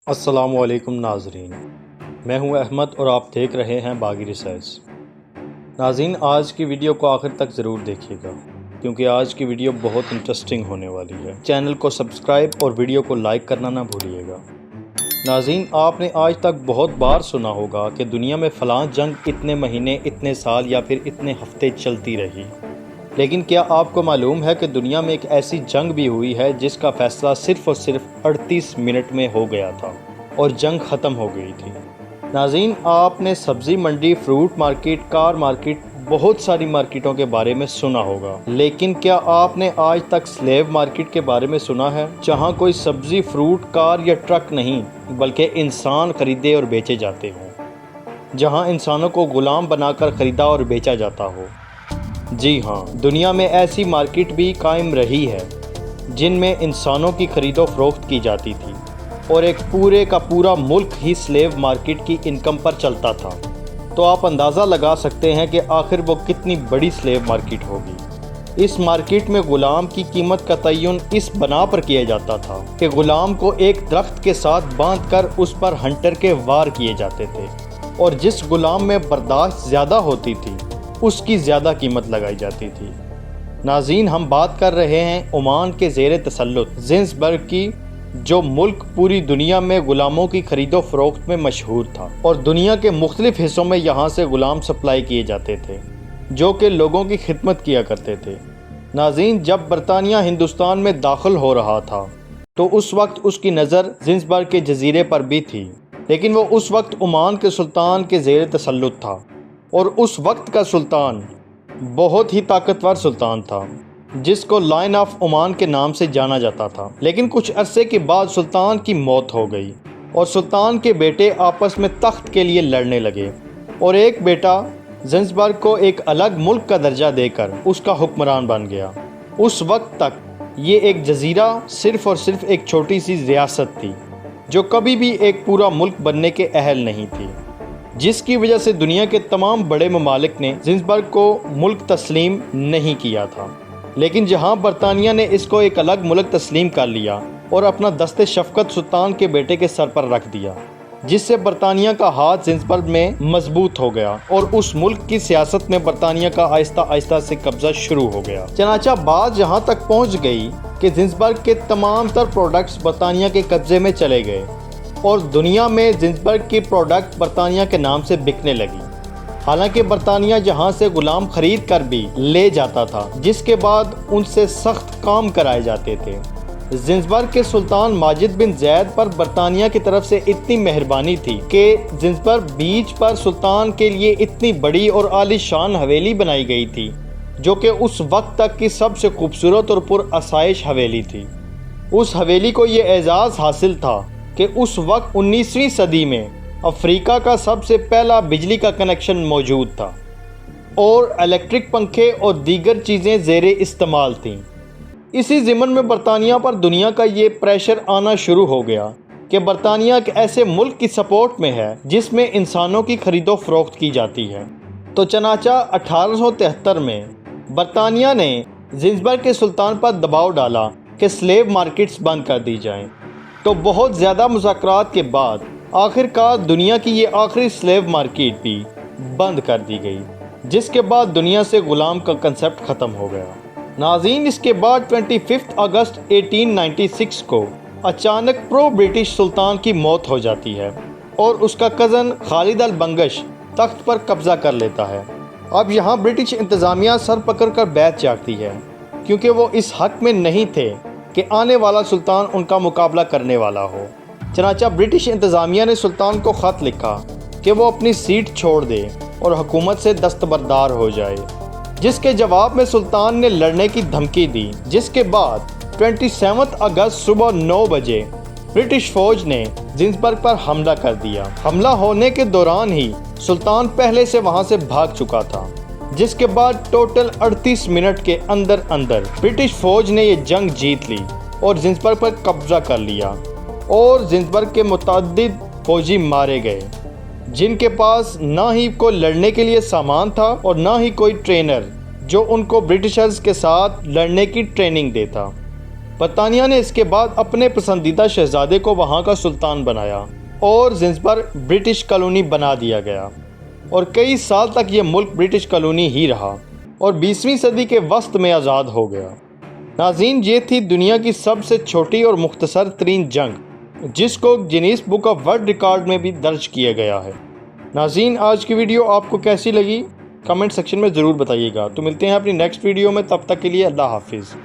السلام علیکم ناظرین، میں ہوں احمد اور آپ دیکھ رہے ہیں باغی ریسرچ۔ ناظرین، آج کی ویڈیو کو آخر تک ضرور دیکھیے گا کیونکہ آج کی ویڈیو بہت انٹرسٹنگ ہونے والی ہے۔ چینل کو سبسکرائب اور ویڈیو کو لائک کرنا نہ بھولیے گا۔ ناظرین، آپ نے آج تک بہت بار سنا ہوگا کہ دنیا میں فلاں جنگ اتنے مہینے، اتنے سال یا پھر اتنے ہفتے چلتی رہی، لیکن کیا آپ کو معلوم ہے کہ دنیا میں ایک ایسی جنگ بھی ہوئی ہے جس کا فیصلہ صرف اور صرف 38 منٹ میں ہو گیا تھا اور جنگ ختم ہو گئی تھی؟ ناظرین، آپ نے سبزی منڈی، فروٹ مارکیٹ، کار مارکیٹ، بہت ساری مارکیٹوں کے بارے میں سنا ہوگا، لیکن کیا آپ نے آج تک سلیو مارکیٹ کے بارے میں سنا ہے، جہاں کوئی سبزی، فروٹ، کار یا ٹرک نہیں بلکہ انسان خریدے اور بیچے جاتے ہوں، جہاں انسانوں کو غلام بنا کر خریدا اور بیچا جاتا ہو؟ جی ہاں، دنیا میں ایسی مارکیٹ بھی قائم رہی ہے جن میں انسانوں کی خرید و فروخت کی جاتی تھی اور ایک پورے کا پورا ملک ہی سلیو مارکیٹ کی انکم پر چلتا تھا۔ تو آپ اندازہ لگا سکتے ہیں کہ آخر وہ کتنی بڑی سلیو مارکیٹ ہوگی۔ اس مارکیٹ میں غلام کی قیمت کا تعین اس بنا پر کیا جاتا تھا کہ غلام کو ایک درخت کے ساتھ باندھ کر اس پر ہنٹر کے وار کیے جاتے تھے، اور جس غلام میں برداشت زیادہ ہوتی تھی اس کی زیادہ قیمت لگائی جاتی تھی۔ ناظرین، ہم بات کر رہے ہیں عمان کے زیر تسلط زنسبرگ کی، جو ملک پوری دنیا میں غلاموں کی خرید و فروخت میں مشہور تھا، اور دنیا کے مختلف حصوں میں یہاں سے غلام سپلائی کیے جاتے تھے جو کہ لوگوں کی خدمت کیا کرتے تھے۔ ناظرین، جب برطانیہ ہندوستان میں داخل ہو رہا تھا تو اس وقت اس کی نظر زنسبرگ کے جزیرے پر بھی تھی، لیکن وہ اس وقت عمان کے سلطان کے زیر تسلط تھا، اور اس وقت کا سلطان بہت ہی طاقتور سلطان تھا جس کو لائن آف عمان کے نام سے جانا جاتا تھا۔ لیکن کچھ عرصے کے بعد سلطان کی موت ہو گئی اور سلطان کے بیٹے آپس میں تخت کے لیے لڑنے لگے، اور ایک بیٹا زنسبرگ کو ایک الگ ملک کا درجہ دے کر اس کا حکمران بن گیا۔ اس وقت تک یہ ایک جزیرہ صرف اور صرف ایک چھوٹی سی ریاست تھی جو کبھی بھی ایک پورا ملک بننے کے اہل نہیں تھی، جس کی وجہ سے دنیا کے تمام بڑے ممالک نے زنسبرگ کو ملک تسلیم نہیں کیا تھا۔ لیکن جہاں برطانیہ نے اس کو ایک الگ ملک تسلیم کر لیا اور اپنا دست شفقت سلطان کے بیٹے کے سر پر رکھ دیا، جس سے برطانیہ کا ہاتھ زنسبرگ میں مضبوط ہو گیا اور اس ملک کی سیاست میں برطانیہ کا آہستہ آہستہ سے قبضہ شروع ہو گیا۔ چنانچہ بات یہاں تک پہنچ گئی کہ زنسبرگ کے تمام تر پروڈکٹس برطانیہ کے قبضے میں چلے گئے اور دنیا میں زنسبرگ کی پروڈکٹ برطانیہ کے نام سے بکنے لگی، حالانکہ برطانیہ جہاں سے غلام خرید کر بھی لے جاتا تھا، جس کے بعد ان سے سخت کام کرائے جاتے تھے۔ زنسبرگ کے سلطان ماجد بن زید پر برطانیہ کی طرف سے اتنی مہربانی تھی کہ زنسبرگ بیچ پر سلطان کے لیے اتنی بڑی اور عالی شان حویلی بنائی گئی تھی جو کہ اس وقت تک کی سب سے خوبصورت اور پر آسائش حویلی تھی۔ اس حویلی کو یہ اعزاز حاصل تھا کہ اس وقت 19ویں صدی میں افریقہ کا سب سے پہلا بجلی کا کنیکشن موجود تھا اور الیکٹرک پنکھے اور دیگر چیزیں زیر استعمال تھیں۔ اسی ضمن میں برطانیہ پر دنیا کا یہ پریشر آنا شروع ہو گیا کہ برطانیہ ایک ایسے ملک کی سپورٹ میں ہے جس میں انسانوں کی خرید و فروخت کی جاتی ہے۔ تو چنانچہ 1873 میں برطانیہ نے زنسبرگ کے سلطان پر دباؤ ڈالا کہ سلیو مارکیٹس بند کر دی جائیں۔ تو بہت زیادہ مذاکرات کے بعد آخر کار دنیا کی یہ آخری سلیو مارکیٹ بھی بند کر دی گئی، جس کے بعد دنیا سے غلام کا کنسپٹ ختم ہو گیا۔ ناظرین، اس کے بعد 25 اگست 1896 کو اچانک پرو برٹش سلطان کی موت ہو جاتی ہے اور اس کا کزن خالد البنگش تخت پر قبضہ کر لیتا ہے۔ اب یہاں برٹش انتظامیہ سر پکڑ کر بیٹھ جاتی ہے، کیونکہ وہ اس حق میں نہیں تھے کہ آنے والا سلطان ان کا مقابلہ کرنے والا ہو۔ چنانچہ برٹش انتظامیہ نے سلطان کو خط لکھا کہ وہ اپنی سیٹ چھوڑ دے اور حکومت سے دستبردار ہو جائے، جس کے جواب میں سلطان نے لڑنے کی دھمکی دی، جس کے بعد 27 اگست صبح 9 بجے برٹش فوج نے زنسبرگ پر حملہ کر دیا۔ حملہ ہونے کے دوران ہی سلطان پہلے سے وہاں سے بھاگ چکا تھا، جس کے بعد ٹوٹل 38 منٹ کے اندر برٹش فوج نے یہ جنگ جیت لی اور زنسبرگ پر قبضہ کر لیا، اور زنسبرگ کے متعدد فوجی مارے گئے جن کے پاس نہ ہی کوئی لڑنے کے لیے سامان تھا اور نہ ہی کوئی ٹرینر جو ان کو برٹشرز کے ساتھ لڑنے کی ٹریننگ دیتا۔ برطانیہ نے اس کے بعد اپنے پسندیدہ شہزادے کو وہاں کا سلطان بنایا اور زنزبر برٹش کالونی بنا دیا گیا اور کئی سال تک یہ ملک برٹش کالونی ہی رہا اور 20ویں صدی کے وسط میں آزاد ہو گیا۔ ناظرین، یہ تھی دنیا کی سب سے چھوٹی اور مختصر ترین جنگ، جس کو Guinness book of world record میں بھی درج کیا گیا ہے۔ ناظرین، آج کی ویڈیو آپ کو کیسی لگی کمنٹ سیکشن میں ضرور بتائیے گا۔ تو ملتے ہیں اپنی نیکسٹ ویڈیو میں، تب تک کے لیے اللہ حافظ۔